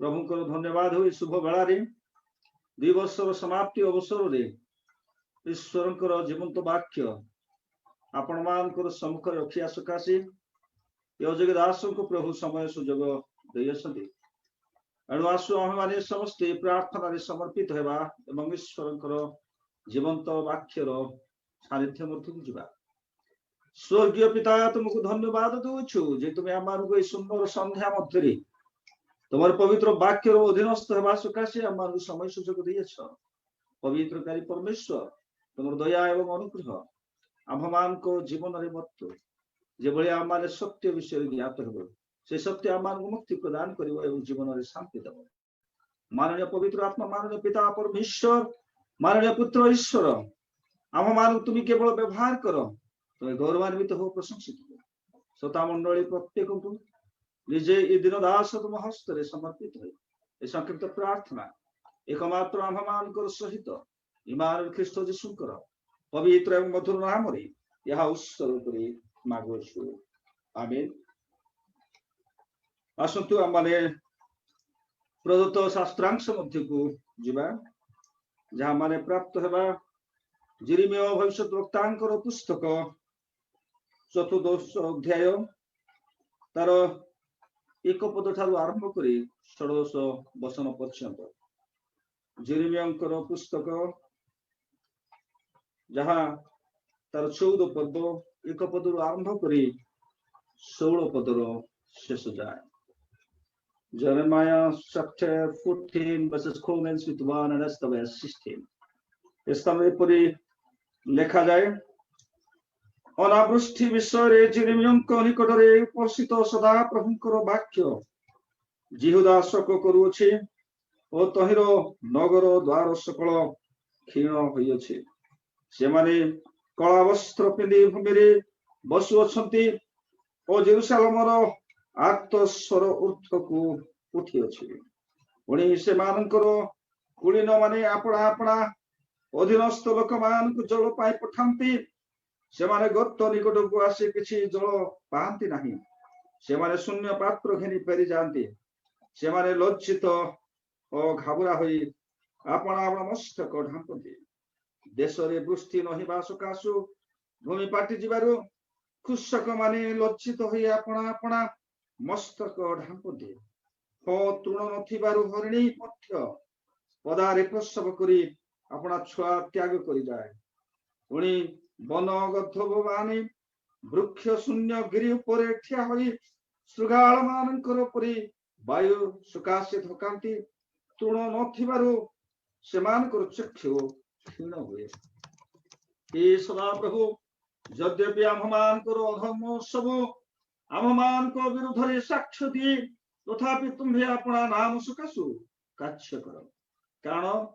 प्रभु धन्यवाद हो शुभ बेला दुई वर्षर समाप्ति अवसर में ईश्वर जीवंत वाक्य आपण मान सम्मुख रखिया सकाशे योगी दास को प्रभु समय सुजोग देते एणु आसु आम मैंने समस्ते प्रार्थना समर्पित होगा एवं ईश्वर जीवंत वाक्यर सानिध्य मध्य जा स्वर्गीय पिता तुमको धन्यवाद दूचु जे तुम्हें आम सुंदर संध्या मध्य तुम पवित्र वाक्यर अधीनस्थ होगा सकाशे आम समय सुजोग देछ पवित्रकारी परमेश्वर तुम दया एवं अनुग्रह आम मान जीवन में मत जो आम सत्य विषय ज्ञात हो से सत्य आम मुक्ति प्रदान कर जीवन में शांति दब माननीय पवित्र आत्मा माननीय पिता परमेश्वर माननीय पुत्र ईश्वर आम मान तुम केवल व्यवहार कर तुम्हें गौरवान्वित हो प्रशंसित हो श्रोता मंडली प्रत्येक को निजे ये दिन दास तुम हस्त समर्पित हो संक्षिप्त प्रार्थना एकमात्र आम मान सहित इमान ख्रीष्ट जीशुकर पवित्र एवं मधुर नाम यह उत्सर्ग कर मागुछु आमेन। आसतु आम प्रदत्त शास्त्रांश मध्य को जीवा जहाँ माने प्राप्त होगा जिरिमिया भविष्यद्वक्तांकर पुस्तक चतुर्दश अध्याय तार एक पद ठारू आरंभ कर षोडश वचन पर्यंत जिरिमियाकर पुस्तक जहाँ तार 14 पद एक पदर आरंभ कर 16 पदर शेष जाए Jeremiah chapter 14 verses commence with 1 and that's the verse 16 स्थान परि लेखा जाए अनावृष्टि विषय जिरिमियाଙ୍କ निकटरे उपस्थित सदा प्रभुଙ୍କର वाक्य जिहुदाशक करुଅଛି ଓ ତହିଁର ନଗର ଦ୍ୱାର सकल क्षीण ହୋଇଅଛି ସେମାନେ कला वस्त्र पिंधि भूमि बसुअछंती और जेरुसालेमर आक्त स्वर ऊर्ध्व को उठी अछि पुणी से मानकर कुलीन माने आपणा आपणा अधीनस्थ लोक मान को जल पाई पठांती से माने गत निकट को आसी किछि जल पांती नहीं से माने शून्य पात्र घेनी फेरी जाती से माने लज्जित और घाबरा होई आपणा आपणा मस्तक ढांपती देश रे वृष्टि नहिबा सकाशु भूमि पाटी जीवारु कृषक माने लज्जित होई आपणा आपणा मस्तक ढांपती हो तृण नथिबारु हरिणी मध्य पदारे प्रसव करी अपना छुआ त्याग करी जाए पुणी वन गद्धब माने वृक्ष शून्य गिरी उपरे ठिया होई श्रृगाल मानकर परि वायु सकाशे धकांती तृण नथिबारु सेमानकर चक्षु क्षीण हुए हे सदा प्रभु यद्यपि आममानकर अधर्म सब आममानक विरुद्ध रे साक्ष्य दिए तथापि तुम्हें अपना नाम सकाशु काक्ष्य कर कारण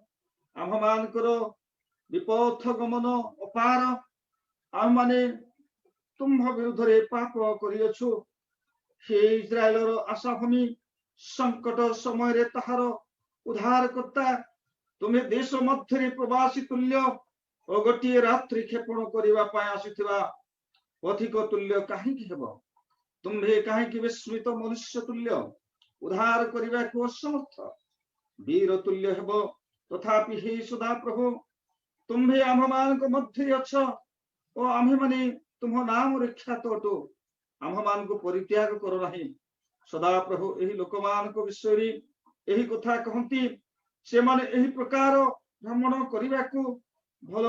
आममानकर विपथ गमन अपार आम माने तुम विरुद्ध रे पाप करियछु हे इस्राएलर आशाभूमि संकट समय रे ताहार उद्धार करता तुम्हें देश मध्य प्रवासी तुल्य और गोटे रात्रि क्षेपण करने आसीथिबा पथिक तुल्य कहीं हेब तुम्हें कहीं विस्मृत मनुष्य तुल्य उद्धार करने को असमर्थ वीर तुल्य हेब तथापि हे सदा प्रभु तुम्हें आम मान मध्य अछ और आम्हे माने तुम नाम ख्यात अटो आम मान को परित्याग कर नहीं सदा प्रभु यही लोक मान विषय यही कथा कहती से माने यही प्रकार भ्रमण करने को भल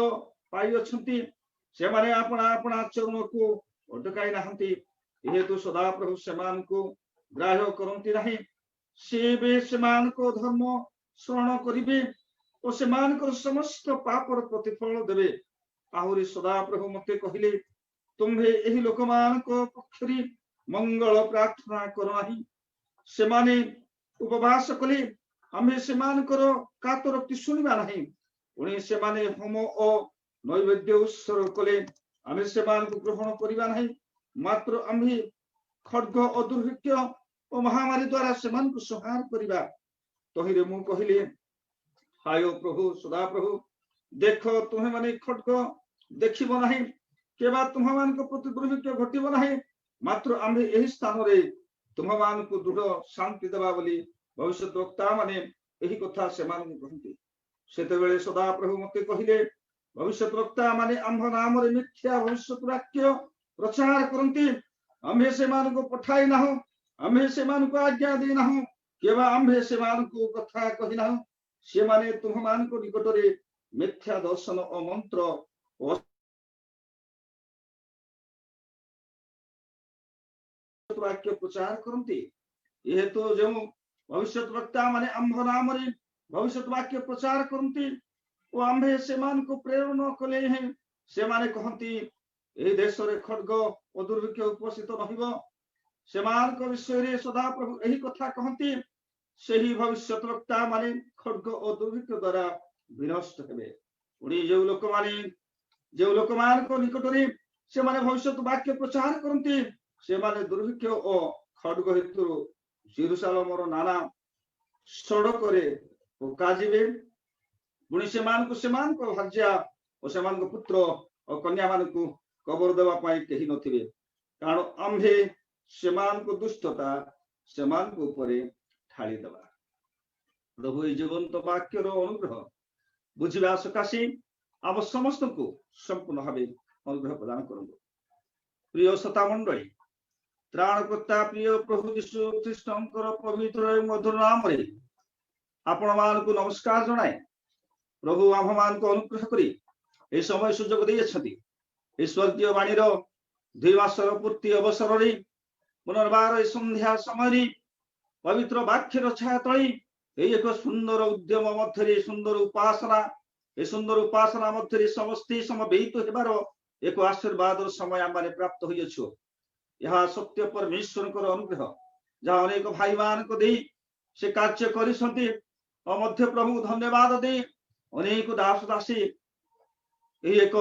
पाई अछंती से माने अपना अपना चरण को अटकाई नाहंती हेतु सदा प्रभु सेमान को ग्राह्य करती नहीं से बे सेमान को धर्म शरण करिवे और सेमान को समस्त पापर प्रतिफल देवे आहुरी सदा प्रभु मते कहले तुम्हें यही लोक मान को पक्षरी मंगल प्रार्थना कर नहीं से माने उपवास कले आम्हे सेमानकर कातरक्ति शुणिबा नहीं पुणी से माने होम और नैवेद्य उत्सर्ग कले आम्हे सेमानकु ग्रहण करिबा नहीं मात्र आम्हे खड्ग और दुर्भिक्ष और महामारी द्वारा सेमानकु संहार करिबा तहिरे मु कहिले हाय प्रभु सदा प्रभु देख तुम्हें माने खड्ग देखिब नहीं केबा तुम्ह मानक प्रति दुर्भिक्ष घटिब नहीं मात्र आम्हे एही स्थान रे तुम्ह मानकु दृढ़ शांति देबा बोली भविष्यत वक्ता माने यही कथा से कहते से सदा प्रभु मते कहले भविष्यत वक्ता माने आंभ नाम मिथ्या भविष्यत वाक्य प्रचार करती आम्भे से पठाई ना आम्भे से आज्ञा दी ना केवल आम्भे से कथा कही ना से माने तुम मान निकट में मिथ्या दर्शन और मंत्र वाक्य प्रचार करती ये तो जो भविष्य वक्ता माने आंभ नाम भविष्य वाक्य प्रचार करती वो आंभे से प्रेरणा कले हैं से माने कहती ए देश रे खड्ग और दुर्भिक्ष उपस्थित रहिब विषय सदा प्रभु यही कथा कहती से ही भविष्य वक्ता माने खड्ग और दुर्भिक्ष द्वारा विनष्ट हेबे पुणी जो लोक मान निकट में से माने भविष्य वाक्य प्रचार करती से माने दुर्भिक्ष और खड्ग हेतु जेरुसालेमर नाना सड़क पकाजिबे पुणी से भार्या और से पुत्र और कन्या मान कबर देवाई कही नथिबे कारण आंभे से दुष्टता से ढाली देवा प्रभु जीवंत वाक्यर अनुग्रह बुझा सकाशे आम समस्त को संपूर्ण भाव अनुग्रह प्रदान करूँ प्रिय श्रोता मंडली त्राणकर्ता प्रिय प्रभु यीशु ख्रीष्टर पवित्र मधुर नाम आपण मान को नमस्कार जनाए प्रभु आम मान को अनुग्रह करी ए समय सुजोग दे स्वर्गीय वाणीर 2 मासर पूर्ति अवसर पुनर्बार संध्या समय पवित्र वाक्यर छाया तली एक सुंदर उद्यम मध्य सुंदर उपासना मध्य समस्ते समवेत होबार एक आशीर्वाद समय आम प्राप्त होइछु यह सत्य परमेश्वर अनुग्रह जहाँ अनेक भाई मान को दे से कार्य करिसंती और मध्य प्रभु धन्यवाद दे अनेक दास दासी एक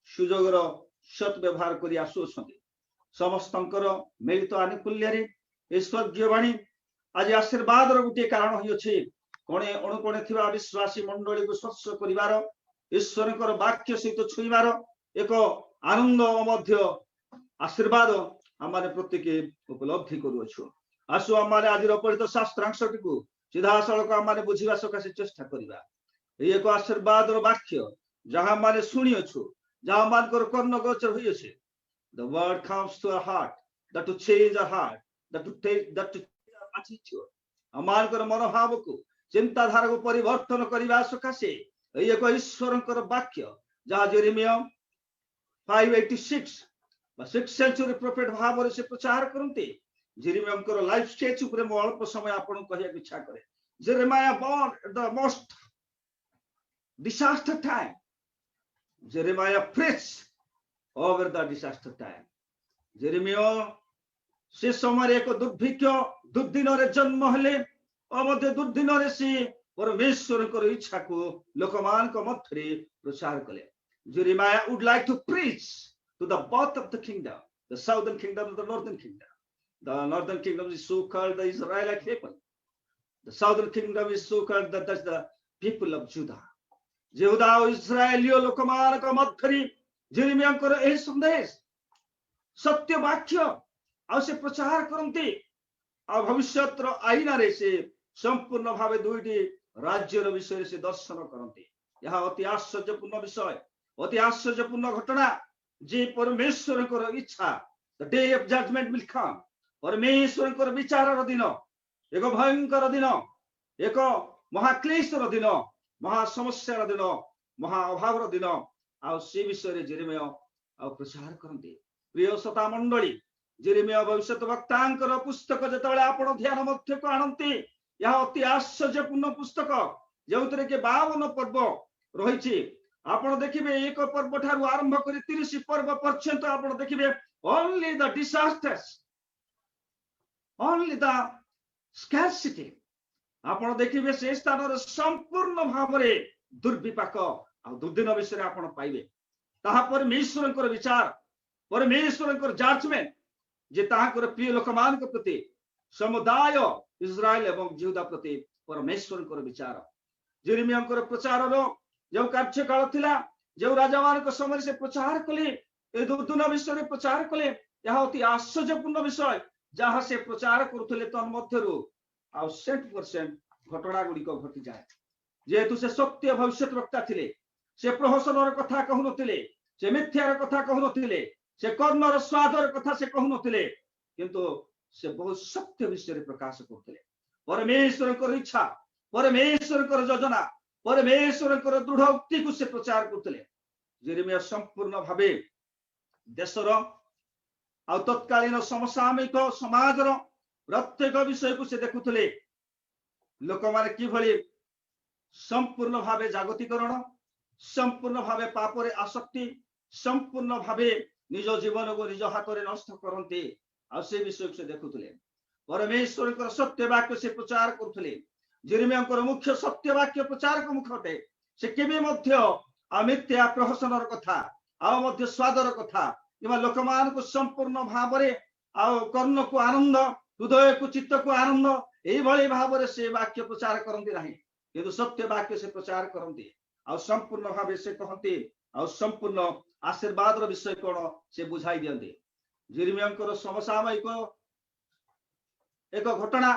सुजोगर सत व्यवहार कर आसुछंती समस्त मिलित आनुकूल्य स्वर्गीय वाणी आज आशीर्वाद गोटे कारण होइछे कोणे अणुकोणे थिबा विश्वासी मंडली को स्पर्श करिवार ईश्वर वाक्य सहित छुईबार एक आनंद मध्य आशीर्वाद आम प्रत्येक उपलब्धि करुछु आसु आम आज पढ़ित शास्त्रांशटी को सीधा सड़क आम बुझा सकाशे चेष्टा करवा एक आशीर्वाद वाक्य जहाँ माने शुणीअछु जहाँ मानकर कर्ण गोचर होइछे the word comes to our heart that to change our heart that to change our attitude आमानकर मनोभाव को चिंताधारा को परिवर्तन करने सकाशे एक ईश्वर वाक्य जहाँ जेरेमिया 586 6th सेंचुरी प्रोफेट भाव से प्रचार करते जेरेमिया लाइफ स्टेज ऊपर मो अल्प समय आपन कहया इच्छा करे Jeremiah born the most disaster time Jeremiah preached over the disaster time Jeremiah से समय एक दुर्भिक्ष दुर्दिन जन्म हेले और मध्य दुर्दिन से परमेश्वर इच्छा को लोक मान मध्य प्रचार कले Jeremiah would like to preach to the both of the kingdom, the southern kingdom and the northern kingdom. The northern kingdom is so called the Israelite people. The southern kingdom is so called that's the people of Judah. Jehuda और इस्राएलियों लोकमान का मध्य Jeremiah ए संदेश सत्य वाक्य से प्रचार करते भविष्य आईना रे से संपूर्ण भाव दुईटी राज्यर विषय से दर्शन करते यह अति आश्चर्यपूर्ण विषय अति आश्चर्यपूर्ण घटना जे परमेश्वर इच्छा the day of judgement will come परमेश्वर विचार दिन एक भयंकर दिन एक महाक्लेशर दिन महासमस्या दिन महाअभाव दिन से विषय जेरेमिया प्रचार करते प्रिय श्रोता मंडली जेरेमिया भविष्य वक्ता पुस्तक जो आप ध्यान मध्य को आणते यह अति आश्चर्यपूर्ण पुस्तक जो 52 पर्व रही आप देखिए एक पर्व ठार आरंभ कर 30 पर्व पर्यंत आप देखिए only the disasters only the scarcity आप देखिए से स्थान संपूर्ण भाव में दुर्विपाक दुर्दिन विषय आप पाइबे परमेश्वर विचार परमेश्वर जजमेंट जे प्रिय लोक मान प्रति समुदाय इस्राएल एवं यहूदा प्रति परमेश्वर विचार जेरेमिया प्रचार जो कार्यकाल थिला जो राजा मान समय से प्रचार कले दुर्दिन विषय प्रचार कले यह अति आश्चर्यपूर्ण विषय जहाँ से प्रचार करुले तन्मध्यरु ଆଉ 100% घटना गुड़िक घटी जाए जेहेतु से सत्य भविष्य वक्ता थिले से प्रहसनर कथा कहूनथिले से मिथ्यार कथा कहूनथिले से कर्णर स्वादर कथा से कहूनथिले किंतु से बहुत सत्य विषय प्रकाश करथिले परमेश्वर इच्छा परमेश्वर योजना परमेश्वर दृढ़ उक्ति को से प्रचार करथिले जेरेमिया संपूर्ण भावे देशर आ तत्कालीन समसामयिक समाजर प्रत्येक विषय को से देखुथिले लोक माने किभली संपूर्ण भावे जागतिकरण संपूर्ण भावे पापरे आसक्ति संपूर्ण भावे निज जीवन को निज हाथ में नष्ट करते आ से विषय को से देखुथिले परमेश्वर सत्य वाक्य से प्रचार करुथिले जेरेमिया मुख्य सत्य वाक्य प्रचारक मुखटे से केबे मध्य मिथ्या प्रहसनर कथा आ मध्य स्वादर कथा किंवा लोक मान को संपूर्ण भाव कर्ण को आनंद हृदय को चित्त को आनंद यही भाव से वाक्य प्रचार करती नहीं किंतु सत्य वाक्य से प्रचार करती आ संपूर्ण भाव से कहते आ संपूर्ण आशीर्वाद विषय कौन से बुझाई दियंते जेरेमिया समसामयिक एक घटना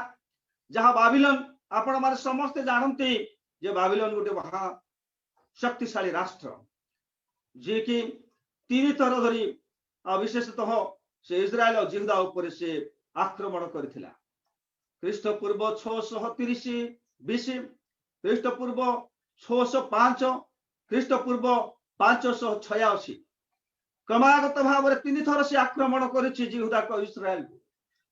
जहाँ बाबिलोन आपण माने समस्ते जानते जे बाबिलोन गोटे महा शक्तिशाली राष्ट्र जे कि 3 थर धरी विशेषतः से इस्राएल और जिहुदा ऊपर से आक्रमण करथिला ख्रीष्टपूर्व 630 बीसी ख्रीष्टपूर्व 605 ख्रीष्टपूर्व 586 क्रमागत भाव 3 थर से आक्रमण करिछि जिहुदा को इस्राएल को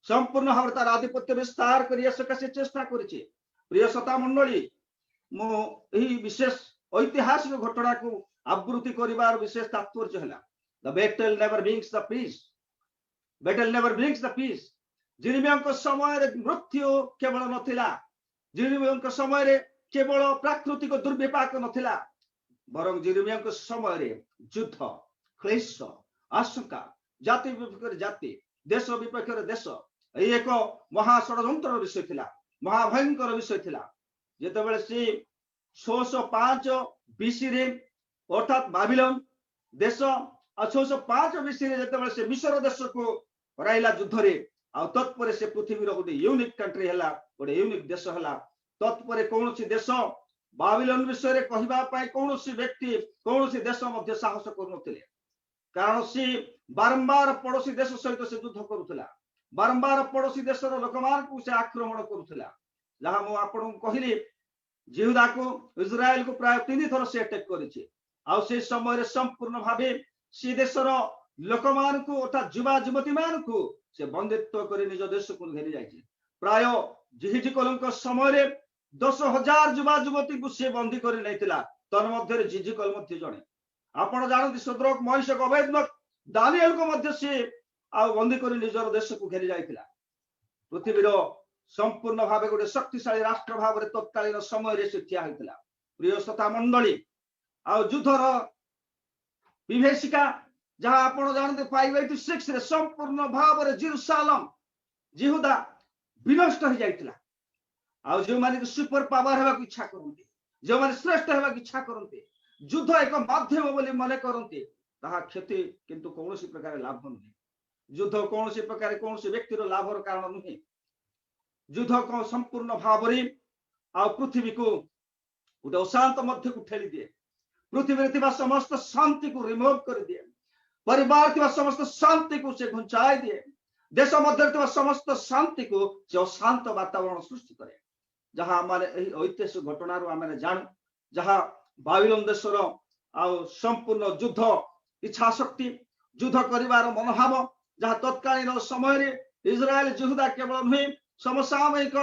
संपूर्ण भाव तार आधिपत्य विस्तार करिया सकाशे चेष्टा करिछि प्रिय श्रोता मंडली मु एही विशेष ऐतिहासिक घटना को आवृत्ति करिवार विशेष तात्पर्य हला the battle never brings the peace battle never brings the peace Jeremiah समय रे मृत्यु केवल नथिला जेरेमिया समय रे केवल प्राकृतिक दुर्विपाक नथिला बरं जेरेमिया समय रे युद्ध क्लेश आशंका जाति विपक्ष जाति देश विपक्ष देश एक महाषड्यंत्र विषय थिला महाभयंकर विषय थिला जेतेबेले से 605 बीसी रे अर्थात बाबिलोन देश 605 बीसी रे जेतेबेले से मिस्र देश को हराइला युद्ध रे आ तत्पर से पृथ्वी रो गोटे यूनिक कंट्री हला गोटे यूनिक देश हला तत्पर कोनोसी देश बाबिलोन विषय रे कहिबा पाई कोनोसी व्यक्ति कोनोसी देश मध्य साहस करनथिले कारण सी बारंबार पड़ोसी देश सहित से युद्ध करुला बारंबार पड़ोसी देशर लोक मान को से आक्रमण करुला जहां मु आपन कहली जिहुदा को इस्राएल को प्राय 3 थर से अटैक करिछि आ से समय रे संपूर्ण भावे सी देशर लोक मान को अर्थात युवा युवती मान को से बंदित्व कर निज देश को घेरी जाइछि प्राय जिहिजिकलଙ୍କ समय रे 10,000 युवा युवती को से बंदी कर नैतिला तन मध्य रे जिहिजिकल मध्य जणे आपण जानती सद्रक महिषक अबेदनक दानिएल को मध्य से आ बंदी कर निजर देश को घेरी जाइतिला पृथ्वीर संपूर्ण भाव गोटे शक्तिशाली राष्ट्र भाव में तत्कालीन समय रे से ठिया होइतिला प्रिय श्रोता मंडली आ युद्धर विभीषिका जहां आपण जानते 586 रे संपूर्ण भाव रे जेरूशलेम जिहुदा विनष्ट हो जाइतिला आ जो माने सुपर पावर हेबा इच्छा करंती जो माने श्रेष्ठ हेबा इच्छा करंती युद्ध एक माध्यम बोली मन करते ताहा क्षति किंतु कौन प्रकार लाभ नुहे युद्ध कौन प्रकार कौन व्यक्तिर लाभर कारण नुहे युद्ध को संपूर्ण भाव आ पृथ्वी को गोटे अशांत मध्य को ठेली दिए पृथ्वी में समस्त शांति को रिमूव कर दिए परिवार समस्त शांति को से घुंचाई दिए देश मध्य समस्त शांति को से अशांत वातावरण सृष्टि करे जहां माने ऐतिहासिक घटना आम जानू जहां बाबिलोन देशर संपूर्ण युद्ध इच्छा शक्ति युद्ध करिवार मनोभाव जहां तत्कालीन समय रे इस्राएल जिहुदा केवल नुहे समसामयिक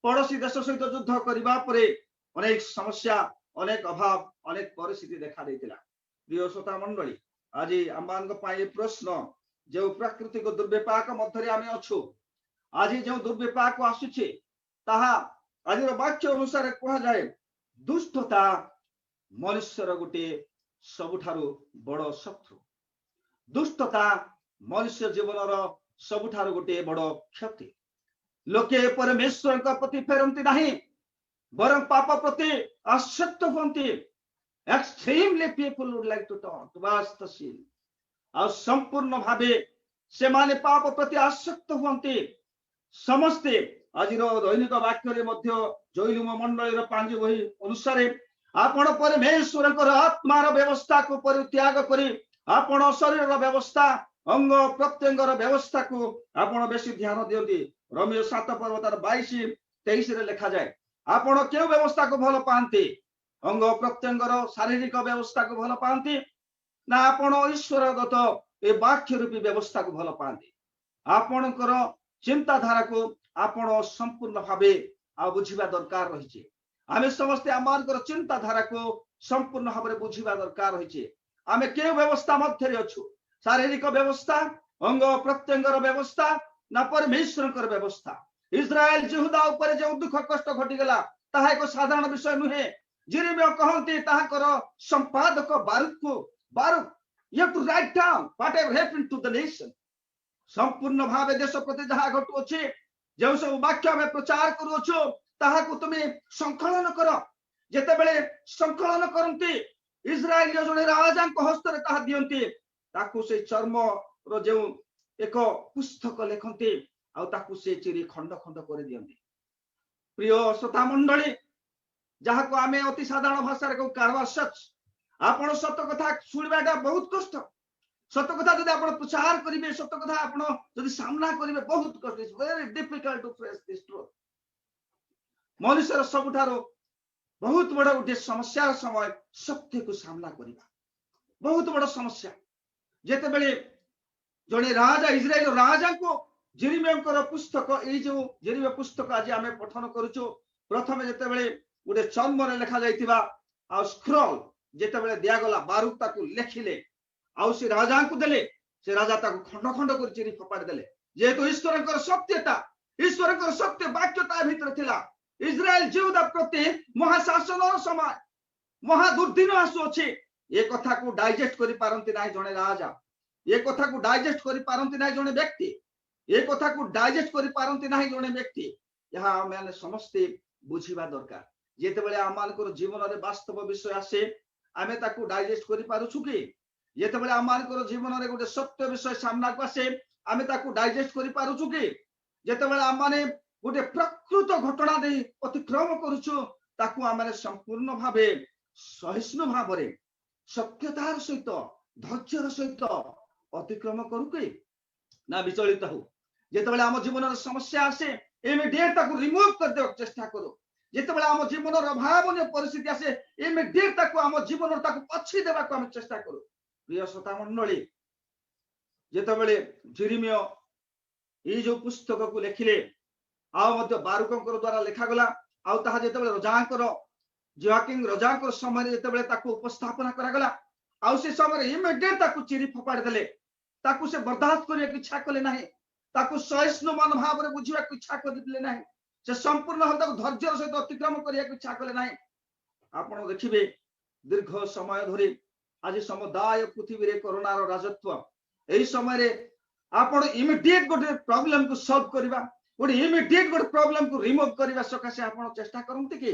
पड़ोसी देश सहित युद्ध करबा परे अनेक समस्या अनेक अभाव अनेक परिस्थिति देखा देइतिला प्रिय श्रोता मंडली आज आम प्रश्न जो प्राकृतिक दुर्विपाक मध्य आम अच्छु आज जो दुर्विपाक आसुचे ताहा आज वाक्य अनुसार कहा जाए दुष्टता मनुष्यर गोटे सबुठारु बड़ शत्रु दुष्टता मनुष्य जीवन सबुठारु गोटे बड़ क्षति लोके परमेश्वर प्रति फेरती नहीं बरं पाप प्रति आसक्त होती extremely people would like to turn towards the sin आ संपूर्ण भावे से माने पाप प्रति आसक्त होती समस्ते आज दैनिक वाक्य जैलुम मंडल 5 बही अनुसार आपण परमेश्वर आत्मार व्यवस्था को परित्याग करी आपण शरीर व्यवस्था अंग प्रत्यंगर व्यवस्था को आपण बेसी ध्यान दियंती। रोमियो 7 पर्व तार 22-23 रे लिखा जाए आपण क्यों व्यवस्था को भल पाती अंग प्रत्यंगर शारीरिक व्यवस्था को भल पाती ना आपण ईश्वरगत ए वाक्य रूपी व्यवस्था को भल पाती। आपणकर चिंताधारा को आपण संपूर्ण भावे आ बुझिबा दरकार रही। आमे समस्ते आमार चिंताधारा को संपूर्ण भाव में बुझिबा दरकार रही। आमे के व्यवस्था मध्य अच्छु शारीरिक व्यवस्था अंग प्रत्यंगर व्यवस्था ना परमेश्वर व्यवस्था। इस्राएल जिहुदा ऊपर जो दुख कष्ट घटीगला ताहा एक साधारण विषय नुहे। जिरिमिया कहंती ताहाकर संपादक बारूक you have to write down whatever happened to the nation। संपूर्ण भावे देश प्रति जहाँ घटू अच्छे जो सब वाक्य में प्रचार करूछु ताहा को तुम संकलन कर। जेते बेले संकलन करंती इस्राएल जने राजा हस्त ताहा दियंती ताकू से चर्म रो जो एक पुस्तक लेखंती आ ताकू से चिरी खंड खंड कर दियंती। प्रिय श्रोता मंडली जहाँ को आमे अति साधारण भाषा को कारवा सच आपण सत कथा सुनवाटा बहुत कष्ट। सत कथा जदि आपण प्रचार करिवे सत कथा आपण जदि सामना करिवे बहुत कष्ट। It's very difficult to face this truth. मनुष्यर सबुठारो बहुत बड़ गोटे समस्या समय सत्य को सामना करिवा बहुत बड़ समस्या। जेते बेले जने राजा इस्राएल राजा को जिरिमिया पुस्तक ए जो जिरिमिया पुस्तक आज आमे पठन करूछु प्रथमे जेते बेले गोटे चर्म रे लिखा जाइतिबा आ स्क्रॉल जेते बेले दिया गला बारूक ताकू लेखिले आउ से राजा को देले से राजा ताकू खंड खंड कर चिरी फपाड़ देले। जेहेतु ईश्वरकर सत्यता ईश्वरकर सत्य वाक्यता भीतर थिला इस्राएल जिहुदा प्रति महाशासन समय महादुर्दिन आसु अछि। ए कथा को डाइजेस्ट करि पारंती नाही जने राजा ए कथा को डाइजेस्ट करि पारंती नाही जने व्यक्ति ए कथा को डाइजेस्ट करि पारंती नाही जने व्यक्ति। यहा माने समस्ते बुझिबा दरकार। जेते बेले आमानकर जीवन रे वास्तव विषय आसे आमे ताकू डाइजेस्ट करि पारुछु कि जेते बेले आमानकर जीवन रे गोटे सत्य विषय सामना को आसे आमे ताकू डाइजेस्ट करि पारुछु कि जेते बेले आमाने गोटे प्रकृत घटना दे अतिक्रम करूछु ताकू आमे संपूर्ण भावे सहिष्णु भाव रे सत्यतार सहित धैर्यर सहित अतिक्रम करू कि ना विचलित हो। जेते बेले आम जीवन समस्या आसे इमिडिएट ताकू रिमूव कर दे चेष्टा करू। जेते बेले आम जीवन अभावनीय परिस्थिति आसे इमिडिएट ताकू आम जीवन ताकू पछी देबा को हम चेष्टा करू। प्रिय श्रोता मंडली जेते बेले जिरिमिया ए जो पुस्तक को लेखिले आ मध्य बारूकंकर द्वारा लिखा गला आ ताहा जेते बेले रजांकर जोआकिम रजांकर समय जेते बेले ताकू उपस्थापना करा गला आ से समय इमिडिएट ताकू चिरी फपाड़ देले ताकू से बर्दाश्त करिया की इच्छा कले नाही ताकू सहिष्णु मनोभाव रे बुझिया की इच्छा करदिले नाही से संपूर्ण हम ताकू धैर्यर सहित अतिक्रम करिया की इच्छा कले नाही। आपण देखिबे दीर्घ समय धरि आज समुदाय पृथ्वी रे कोरोना रो राजत्व एही समय रे आपण इमिडिएट गोटे प्रॉब्लम को सॉल्व करबा गोटे इमिडिएट गोटे प्रॉब्लम को रिमूव करबा सकासे आपण चेष्टा करंती कि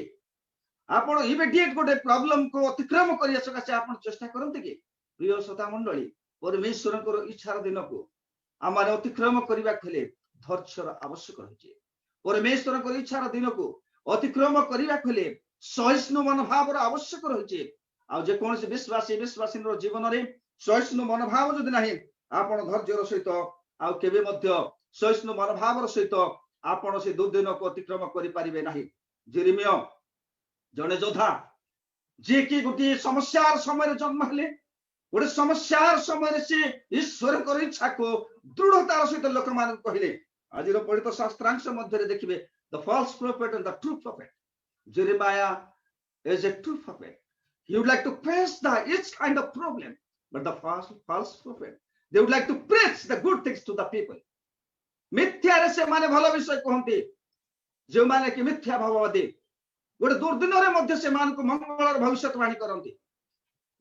आपण इमिडिएट गोटे प्रॉब्लम को अतिक्रम करिया सकासे आपण चेष्टा करंती कि। प्रिय श्रोता मंडली परमेश्वरकर इच्छार दिन को आमार अतिक्रम करबा खेले धैर्यर आवश्यक रही। परमेश्वरकर इच्छार दिन को अतिक्रम करबा खेले सहिष्णु मनोभाव आवश्यक रही। आ जे कौन से विश्वासी विश्वासी जीवन रे सहिष्णु मनोभाव जदि नाही आपण धैर्यर सहित आ केबे मध्य सहिष्णु मनोभाव सहित आपण से दुर्दिन को अतिक्रम करि परिबे नाही। जिरिमिया जने जोधा जे कि गोटे समस्यार समय जन्म हेले गोटे समस्यार समय से ईश्वर कर इच्छा को दृढ़तार सहित लोक मान कहले। आज पढ़ित शास्त्रांश मध्य देखिए the false prophet and the true prophet. Jeremiah is a true prophet. He would like to face the each kind of problem, but the false prophet they would like to preach the good things to the people. मिथ्या रे से माने भलो विषय कहंती जो माने कि मिथ्या भाववादी गोटे दुर्दिन रे मध्य से मान को मंगलर भविष्यवाणी करंती।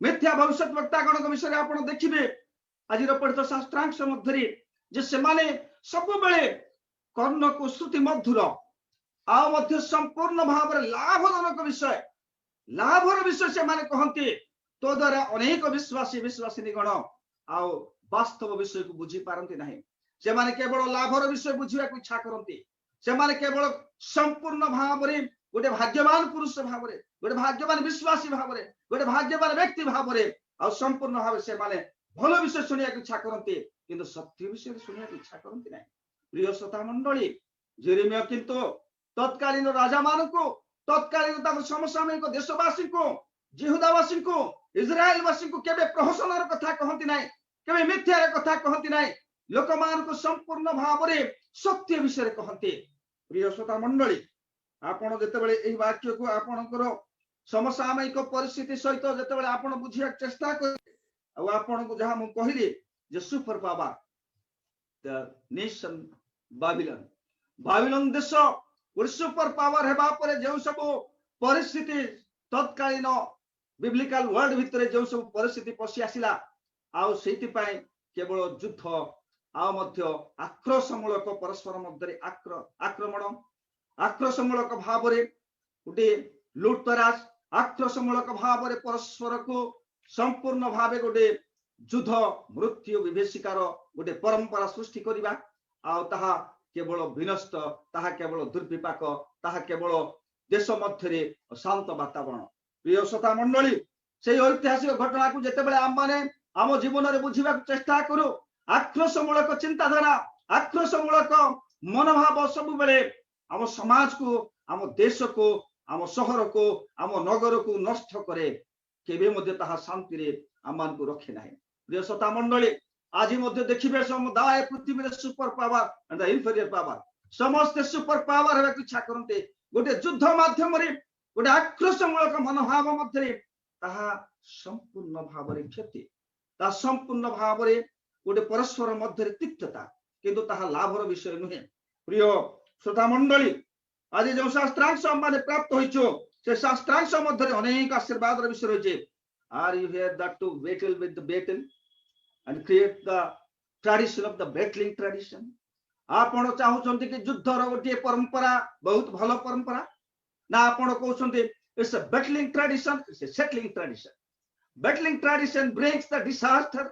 मिथ्या भविष्यवक्ता गण विषय आपण देखिबे आज पढ़ित शास्त्रांश मध्य जे से माने सब बेले कर्ण को श्रुति मधुर आ मध्य संपूर्ण भाव रे लाभजनक विषय लाभर विषय से माने कहंती तो द्वारा अनेक विश्वासी विश्वासिनी गण आ वास्तव विषय को बुझी पारंती नाही। से माने केवल लाभर विषय बुझिया को इच्छा करंती से माने केवल संपूर्ण भाव रे गोटे भाग्यवान पुरुष भाव रे गोटे भाग्यवान विश्वासी भाव रे गोटे भाग्यवान व्यक्ति भाव रे आ संपूर्ण भाव से माने भल विषय सुनिया इच्छा करते किंतु सत्य विषय सुनिया इच्छा करते नहीं। प्रिय श्रोता मंडली जेरेमिया किंतु तत्कालीन राजा मान को तत्कालीन समसामयिक देशवासी को जिहुदावासी को इस्राएल वासी को केबे प्रहसनर कथा कहती नहीं केबे मिथ्यार कथा कहती नहीं लोक मान को संपूर्ण भाव रे सत्य विषय कहते। प्रिय श्रोता मंडली आपण जेतेबेले एही वाक्य को आपणकर समसामयिक परिस्थिति सहित जेतेबेले आपण बुझिया चेष्टा कर आ आपण को जहां मु कहली जे super power the nation Babylon Babylon देश गोटे सुपर पावर हेबा परे जो सब परिस्थिति तत्कालीन बिब्लिकल वर्ल्ड भितर जो सब परिस्थिति पशि आसिला आउ सेति पाए केवल युद्ध आ मध्य आक्रोशमूलक परस्पर मध्य आक्रमण आक्रोशमूलक भाव रे गोटे लुटतराज आक्रोशमूलक भाव रे परस्पर को संपूर्ण भावे गोटे युद्ध मृत्यु विभीषिकार गोटे परंपरा सृष्टि करिबा आ ताहा केवल विनष्ट ताहा केवल दुर्विपाक ताहा केवल देश मध्य शांत वातावरण। प्रिय श्रोता मंडली से ऐतिहासिक घटना को जितेबाला आम मैंने आम जीवन में बुझा चेष्टा करूँ आक्रोशमूलक चिंताधारा आक्रोशमूलक मनोभाव सब बेले आम समाज को आम देश को आम सहर को आम नगर को नष्ट करे केबे मध्य ताहा शांति रे आम मान को रखे नहीं। प्रिय श्रोता मंडली आज देखिए समुदाय पृथ्वी में super power and the inferior power समस्त सुपर पावर होगा इच्छा करते गोटे युद्ध माध्यम गोटे आक्रोशमूलक मनोभाव मध्य ताहा संपूर्ण भाव क्षति ता संपूर्ण भाव गोटे परस्पर मध्य तिक्तता किंतु ताहा लाभर विषय नुहे। प्रिय श्रोता मंडली आज जो शास्त्रांश आम प्राप्त होइछो से शास्त्रांश मध्य अनेक आशीर्वाद विषय रही are you here that to battle with the battle and create the tradition of the battling tradition आपण चाहउछंती कि युद्धर गोटे परंपरा बहुत भलो परंपरा ना आपण कहउछंती it's a battling tradition it's a settling tradition brings the disaster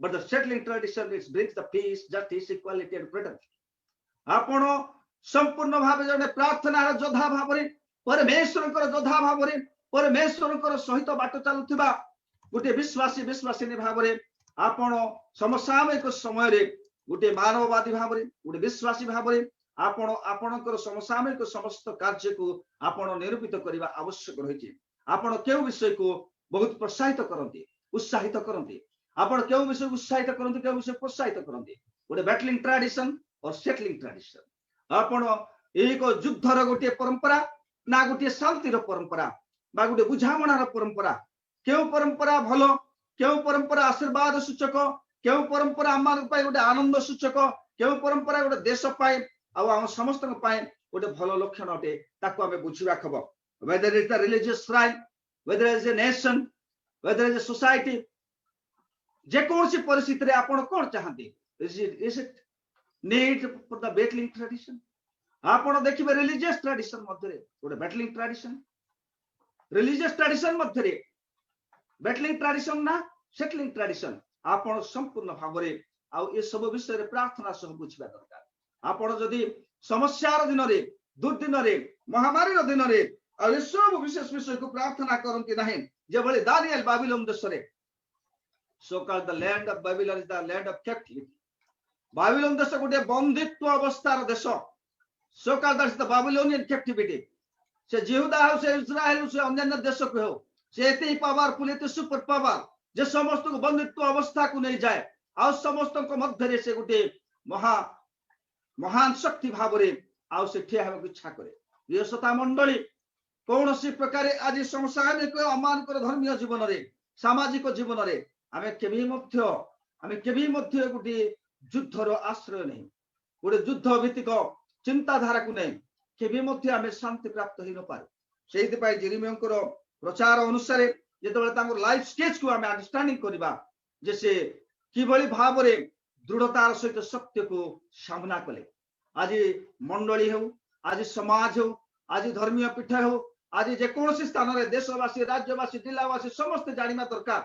but the settling tradition it brings the peace justice equality and freedom। आपण संपूर्ण भाव जने प्रार्थना योद्धा भाव रे परमेश्वर कर योद्धा भाव रे परमेश्वर कर सहित बाट चालुथिबा गोटे विश्वासी विश्वासिनी भाव रे आपण समसामयिक समय रे गोटे मानववादी भाव रे गोटे विश्वासी भाव रे आपण आपणकर समसामयिक समस्त कार्य को आपण निरूपित करबा आवश्यक रही। आपण केउ विषय को बहुत प्रोत्साहित करंती उत्साहित करंती आपण केउ विषय उत्साहित करंती केउ विषय प्रोत्साहित करंती गोटे बैटलिंग ट्रेडिशन और सेटलिंग ट्रेडिशन आपण एक युद्धर गोटे परंपरा ना गोटे शांतिर परंपरा बा गोटे बुझामणार परंपरा केउ परंपरा भलो क्यों परंपरा आशीर्वाद सूचक क्यों परंपरा आम गोटे आनंद सूचक क्यों परंपरा गोटे देश आम समस्त गोटे भल लक्षण अटे ताको आमे बुझिबा खबर whether is the religious shrine whether is a nation whether is a society जे कोनसी परिस्थिति रे आपण कोन चाहंती is it need for the battling tradition आपण देखिबे रिलीजियस ट्रेडिशन मध्ये गोटे बैटलिंग ट्रेडिशन रिलीजियस ट्रेडिशन मध्ये बैटलिंग ट्रेडिशन ना सेटलिंग ट्रेडिशन आपण संपूर्ण भाव रे आ ए सब विषय रे प्रार्थना सब बुझिबा दरकार। आपण जदी समस्यार दिन रे दुर्दिन रे महामारी रो दिन रे आ ए सब विशेष विषय को प्रार्थना करंती नाही जे भले दानिएल बाबिलोन देश रे so called the land of Babylon is the land of captivity Babylon देश गोटे बंदित्व अवस्थार देश so called that is the Babylonian captivity से यहूदा हो से इस्राएल हो से अन्य देश को हो से एते पावरफुल एते सुपर पावर जे समस्त को बंदित्व अवस्था को नहीं जाए आ समस्त को मध्य से गोटे महान शक्ति भाव रे आ से ठिया हेबाक इच्छा करे। प्रिय श्रोता मंडली कौन सी प्रकार आज संसारिक अमान धर्मीय जीवन रे सामाजिक जीवन रे आमे केबी मध्य गोटे युद्धर आश्रय नहीं गोटे युद्ध भित्तिक चिंताधारा को नहीं केबी मध्य आमे शांति प्राप्त हो न पारे। सेहि पई जेरेमियाकर प्रचार अनुसार जो लाइफ स्टेज को आम अंडरस्टैंडिंग करवा जे से किभली भाव रे दृढ़तार सहित सत्य को सामना कले आज मंडली हो आज समाज हो आज धर्मीय पीठ हो आज जेकोसी स्थान रे देशवासी राज्यवासी जिलावासी समस्त जानिबा दरकार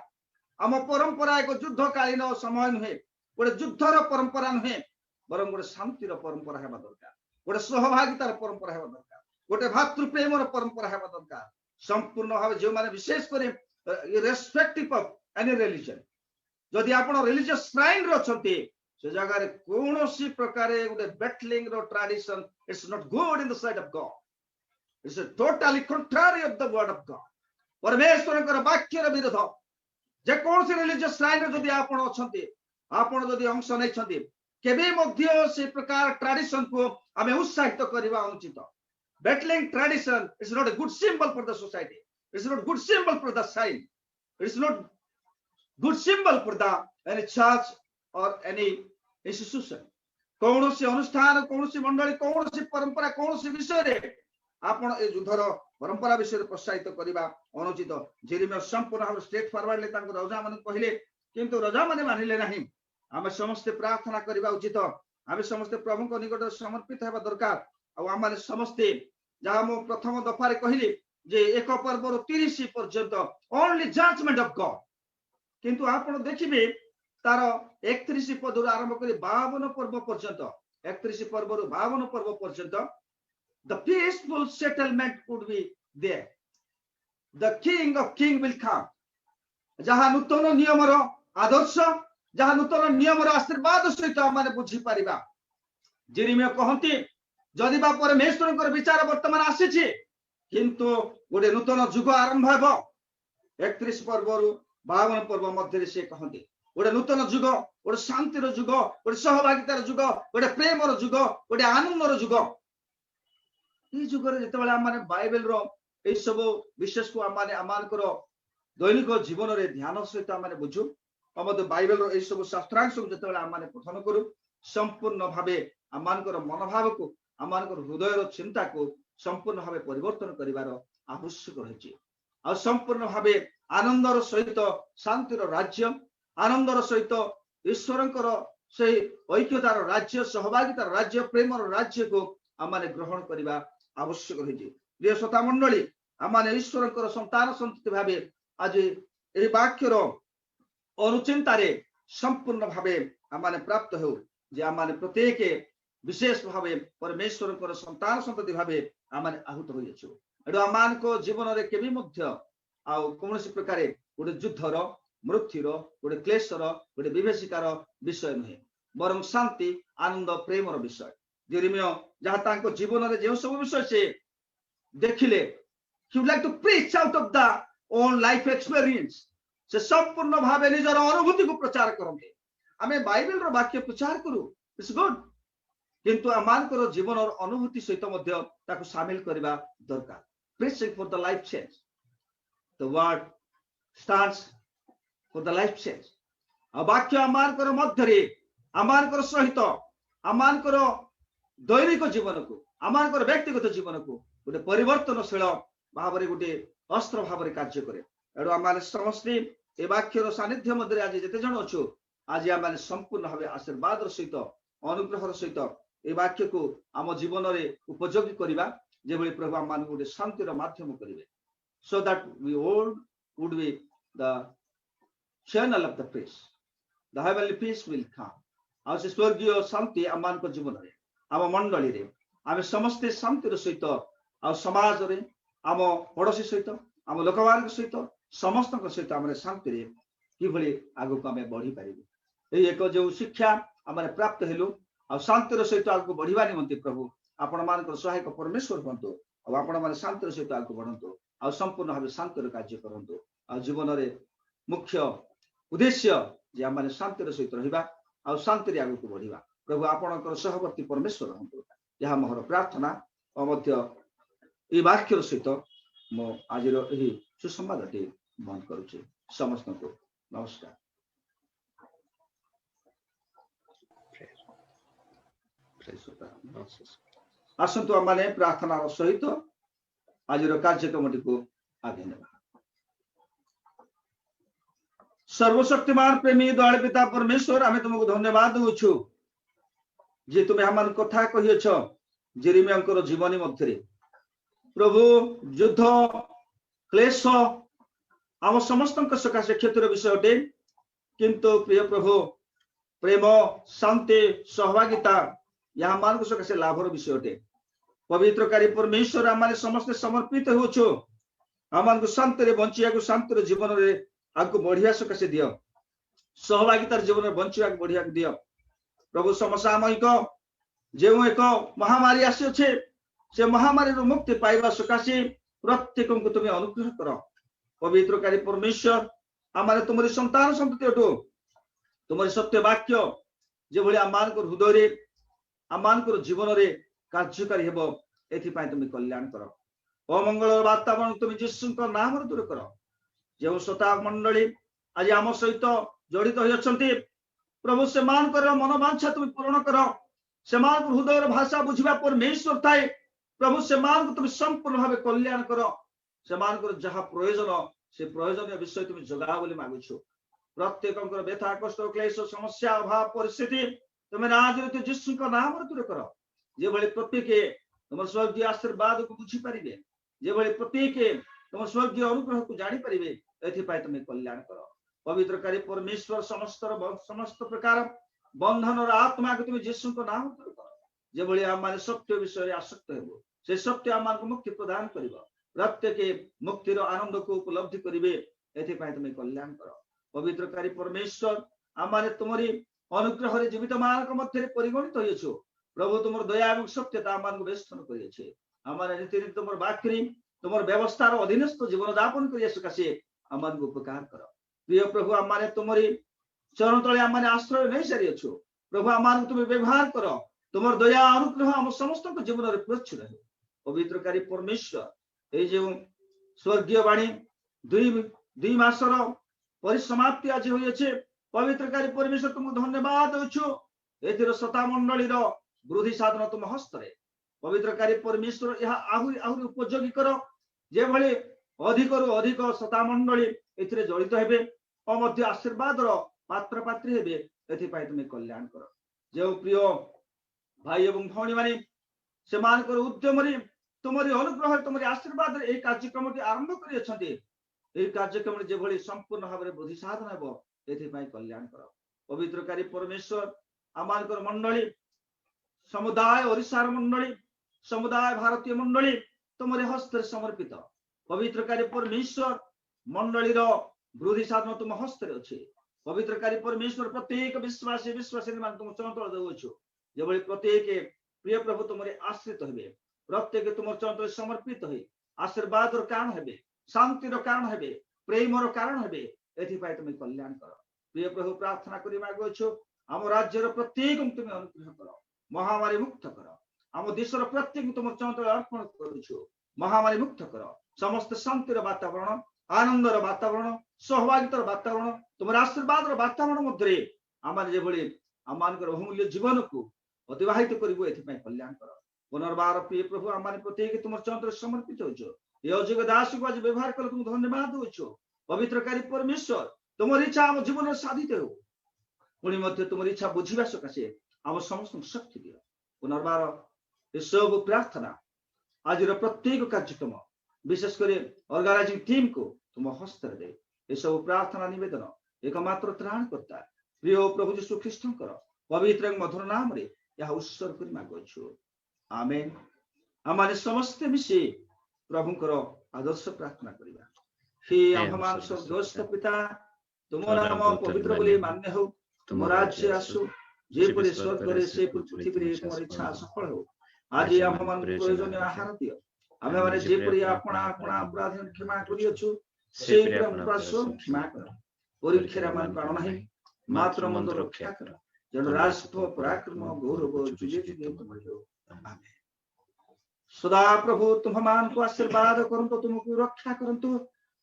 आम परंपरा एक युद्धकालीन समय नुहे गोटे युद्धर परंपरा नुहे बरं गोटे शांतिर परंपरा हेबा दरकार गोटे सहभागितार परंपरा हेबा दरकार गोटे भातृ प्रेमर परंपरा हेबा दरकार संपूर्ण भाव जो माने विशेष करे इरेस्पेक्टिव ऑफ एनी रिलीजन जदि आपण रिलीजियस श्राइन रो छथि से जगह रे कोनोसी प्रकार गोटे बैटलिंग रो tradition it's not good in the sight of God it's totally contrary of the word of God परमेश्वर कर वाक्य रो विरोध जे कोनोसी रिलीजियस श्राइन रे जदि आपण अछथि आपण जदि अंश नै छथि केबे मध्य से प्रकार ट्रेडिशन को हमें उत्साहित करबा उचित battling tradition is not a good symbol for the society it's not good symbol for the sign it's not good symbol for the any church or any institution कौनसी अनुष्ठान कौनसी मंडली कौनसी परंपरा कौनसी विषय रे आपण ए युद्धर परंपरा विषय प्रोत्साहित करबा अनुचित जेरिमिया संपूर्ण भाव स्ट्रेट फॉरवर्ड ले तांको राजा माने कहले किंतु राजा माने मानिले नाही आमे समस्त प्रार्थना करबा उचित आमे समस्त प्रभु को निकट समर्पित हेबा दरकार आ आमे समस्त जहा मो प्रथम दफारे कहली जे एक पर्व रो 30 पर्यंत ओनली जजमेंट ऑफ गॉड किंतु आपण देखिबे तार 31 पद रो आरंभ करी 52 पर्व पर्यंत 31 पर्व रो 52 पर्व पर्यंत the peaceful settlement would be there the king of king will come जहा नूतन नियम रो आदर्श जहा नूतन नियम रो आशीर्वाद सहित माने बुझी परिबा जेरिमिया कहंती जदि बा परमेश्वर विचार वर्तमान आसी किंतु गोटे नूतन जुग आरंभ हेबो 31 पर्व रु 52 पर्व मध्य से कहते गोटे नूतन जुग गोटे शांतिर जुग गोटे सहभागितार जुग गोटे प्रेमर जुग गोटे आनंदर जुग ये जुगर जिते आम बाइबल रो ए सब विशेष को आमर दैनिक जीवन रे ध्यान सहित आम बुझू बाइबल रो ए सब शास्त्रांश को जिते आम पठन करू संपूर्ण भावे आमर मनोभाव को आमर हृदय चिंता को संपूर्ण भावे परिवर्तन करिवार आवश्यक रही आ संपूर्ण भावे आनंदर सहित शांतिर राज्य आनंदर सहित ईश्वरंकर से ऐक्यतार राज्य सहभागितार राज्य प्रेमर राज्य को आमाने ग्रहण करिवा आवश्यक रही प्रिय श्रोता मंडली आमाने ईश्वरंकर संतान संतति भावे आज ए वाक्यर अनुचिंतारे संपूर्ण भावे आमाने प्राप्त हो जे आमाने प्रत्येक विशेष भावे परमेश्वर संतान संतति भावे आमाने आहूत होई अछु एडो आमान को जीवन रे केबी मध्य आ कोनोसी प्रकार गोटे युद्धर मृत्युर गोटे क्लेशर गोटे विभेषिकार विषय नुहे बरं शांति आनंद प्रेमर विषय जेरिमिया जहाँ तांको जीवन रे जे सब विषय से देखिले he would like to preach out of the own life experience से संपूर्ण भावे निजर अनुभूति को प्रचार करते आमे बाइबल रो वाक्य प्रचार करू इट्स गुड किंतु आमानकर जीवन और अनुभूति सहित मध्य ताको शामिल करबा दरकार preaching for the life change the word stands for the life change आ वाक्य आमानकर मध्य रे आमानकर सहित आमानकर दैनिक जीवन को आमानकर व्यक्तिगत जीवन को गोटे परिवर्तनशील भाव रे गोटे अस्त्र भाव रे कार्य करे एडो आमाने समस्त ए वाक्यर सानिध्य मध्य आज जते जण अछु आज आमाने संपूर्ण भाव आशीर्वाद सहित अनुग्रह सहित ए वाक्य को आम जीवन रे उपयोगी करिबा जेबे प्रभु आम गोटे शांतिर माध्यम करिवे so that we all would be the channel of the peace the heavenly peace will come आ से स्वर्गीय शांति आमान को जीवन रे आम मंडली रे आमे समस्त शांतिर सहित आ समाज रे आम पड़ोसी सहित आम लोकवार्ग सहित समस्त सहित आम शांति रे कि भली आगु को आमे बढ़ी पारिबे ए एक जो शिक्षा आम प्राप्त हेलु आ शांतिर सहित आगु बढ़िबा निमंते प्रभु आपण मानकर सहायक परमेश्वर बनतो आ आपण माने शांतिर सहित आगु बढ़ंतो आ संपूर्ण भाव शांतिर कार्य करंतो आ जीवन रे मुख्य उद्देश्य जे आम शांतिर सहित रहिबा आ शांति रे आगु को बढ़िबा प्रभु आपणकर सहवर्ती परमेश्वर हंतो यह मोहर प्रार्थना और मध्य ए वाक्यर सहित मो आज एही सुसंवादटी बंद करूची समस्त को नमस्कार आसंतु आमाने प्रार्थना सहित आज कार्यक्रम को आगे नेबा सर्वशक्तिमान प्रेमी दयालु पिता परमेश्वर आमे तुमको धन्यवाद दूछु जे तुम आम कथा कहिछ जेरेमियाकर जीवनी मध्य प्रभु युद्ध क्लेश आम समस्त सकाशे क्षतिर विषय अटे किंतु प्रिय प्रभु प्रेम शांति सहभागिता यहाँ मान सकाशे लाभर विषय अटे पवित्रकारी परमेश्वर आम समस्ते समर्पित होछु आम शांति बंचिया शांतिर जीवन में आगे बढ़िया सकाशे दियो सहभागितार जीवन में बंचिया बढ़िया दियो प्रभु समसामयिक जो एक महामारी आसी से महामारी मुक्ति पाइबा सकाशे प्रत्येक को तुम्हें अनुग्रह कर पवित्रकारी परमेश्वर आम तुम संतान संतति अटो तुम सत्य वाक्य जो भाई आम हृदय आम जीवन में कार्यकारी हेब एपाई तुम कल्याण कर अमंगल वातावरण तुम जीशु नाम दूर कर जो श्रोता मंडली आज आम सहित जड़ित होती प्रभु से मनोवांछा तुम पूर्ण कर से हृदय भाषा बुझा परमेश्वर थाए प्रभु से तुम संपूर्ण भाव कल्याण कर से जहाँ प्रयोजन से प्रयोजन विषय तुम जगा बोली मागुछ प्रत्येक व्यथा कष्ट क्लेश समस्या अभाव परिस्थिति तुम नाम जीशु नाम दूर कर जो भाई प्रत्येक तुम स्वर्गीय आशीर्वाद को बुझीपारे जो भाई प्रत्येक तुम स्वर्गीय अनुग्रह को जापर एपाई तुम कल्याण कर पवित्रकारी परमेश्वर समस्त प्रकार बंधन और आत्मा को तुम जीशु नाम दूर कर जो भाई आम सत्य विषय आसक्त हो से सत्य आम मुक्ति प्रदान कर प्रत्येक मुक्तिर आनंद को उपलब्धि करेंगे एपाई तुम कल्याण कर पवित्रकारी परमेश्वर आम तुमरी अनुग्रह जीवित मान मध्य परिगणित हो प्रभु तुम दया और सत्यता आम बेष्टन कर रीति तुम बाक्री तुम व्यवस्थार अधीनस्थ जीवन यापन कर सकाशे आम उपकार कर प्रिय प्रभु आम तुमरी चरण तले आम आश्रय नहीं सारी अच्छु प्रभु आम तुम व्यवहार कर तुम दया अनुग्रह आम समस्त जीवन में प्रचुर है पवित्रकारी परमेश्वर ये स्वर्गीय वाणी दुई मासर परिसमाप्ति आज होइछे पवित्रकारी परमेश्वर तुमको धन्यवाद होछु एथिर श्रोता मंडलीर वृद्धि साधन तुम हस्तरे पवित्रकारी परमेश्वर यह आहुरी आहुरी उपयोगी कर जे भली अधिक रु अधिक श्रोता मंडली एथिरे जड़ित हेबे और मध्य आशीर्वाद पात्र पात्री हेबे एथिपाई तुम कल्याण कर जो प्रिय भाई एवं भौणी माने से मानकर उद्यम तुमरी अनुग्रह तुमरी आशीर्वाद ए कार्यक्रम आरंभ कर कार्यक्रम जो भली संपूर्ण भाव में वृद्धि साधन हेबो एथिपाई कल्याण कर पवित्रकारी परमेश्वर आमानकर मंडली समुदाय ओडिशार मंडली समुदाय भारतीय मंडली तुमरे हस्ते समर्पित पवित्रकारी परमेश्वर मंडलीर वृद्धि साधन तुम हस्ते अच्छे पवित्रकारी परमेश्वर प्रत्येक विश्वासी विश्वासी तुम चंचल देवछु जो भली प्रत्येक प्रिय प्रभु तुमरे आश्रित हेबे प्रत्येक तुम चंचल समर्पित हो आशीर्वाद कारण हेबे शांतिर कारण हेबे प्रेमर कारण हेबे एथिपाई तुम कल्याण कर प्रिय प्रभु प्रार्थना करी मागुछु आम राज्यर प्रत्येक तुम अनुग्रह कर महामारी मुक्त कर आम देशर प्रत्येक तुम चंचल अर्पण करुछु महामारी मुक्त कर समस्त शांतिर वातावरण आनंदर वातावरण सहभागितार वातावरण तुम आशीर्वाद वातावरण मध्य आम जो आम बहुमूल्य जीवन को अतिवाहित करूँ एपाई कल्याण कर पुनर्बार प्रिय प्रभु आम प्रत्येक तुम चंद्र समर्पित हो अजोग दास को आज व्यवहार कर तुम धन्यवाद हो पवित्रकारी परमेश्वर तुम इच्छा आम जीवन साधित हो पुणी मध्य तुम इच्छा बुझा सकाशे आम समस्त शक्ति दियो पुनर्बार ये सब प्रार्थना आज प्रत्येक कार्यक्रम विशेषकर ऑर्गेनाइजिंग टीम को तुम हस्त दे ये सब प्रार्थना निवेदन एकमात्र त्राणकर्ता प्रिय प्रभु यीशु ख्रीष्टर पवित्र मधुर नाम रे यह उत्सर्ग कर मागुछु आमेन आम समस्ते मिसी प्रभुंकर आदर्श प्रार्थना करिबा हे आममान स्वर्गस्थ पिता तुम नाम पवित्र बोली मान्य हो तुम राज्य आसु जेपरि स्वर्ग रे से पृथ्वी रे तुम इच्छा सफल हो आज आममान प्रयोजन आहार दियो आमे माने जेपरि आपणा आपणा अपराध क्षमा करियछु से क्षमा कर परीक्षा मान प्राण नहीं मात्र मन रक्षा कर जन राष्ट्र पराक्रम गौरव जुजे जुगे तुम हो आमेन सदा प्रभु तुम मान को आशीर्वाद करंतु तुमको रक्षा करंतु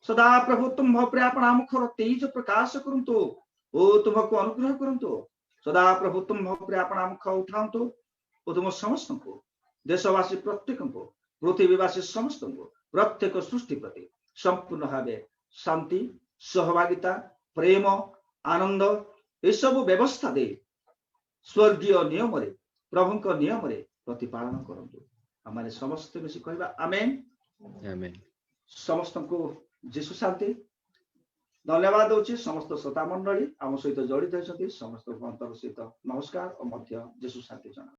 सदा प्रभु तुम अपना मुखर तेज प्रकाश करंतु ओ तुमको अनुग्रह करंतु सदा प्रभु तुम अपना मुख उठांतु ओ तुम समस्त को देशवासी प्रत्येक को पृथ्वीवासी समस्त को प्रत्येक सृष्टि प्रति संपूर्ण भाव शांति सहभागिता प्रेम आनंद ये सब व्यवस्था दे स्वर्गीय नियम रे प्रभु नियम रे प्रतिपालन करंतु हमारे समस्त मिसी कहबा आमेन आमेन समस्त को जीशु शांति धन्यवाद दूची समस्त श्रोता मंडली आम सहित जड़ित होती समस्त अंतर सहित नमस्कार और मध्य जीशु शांति जना।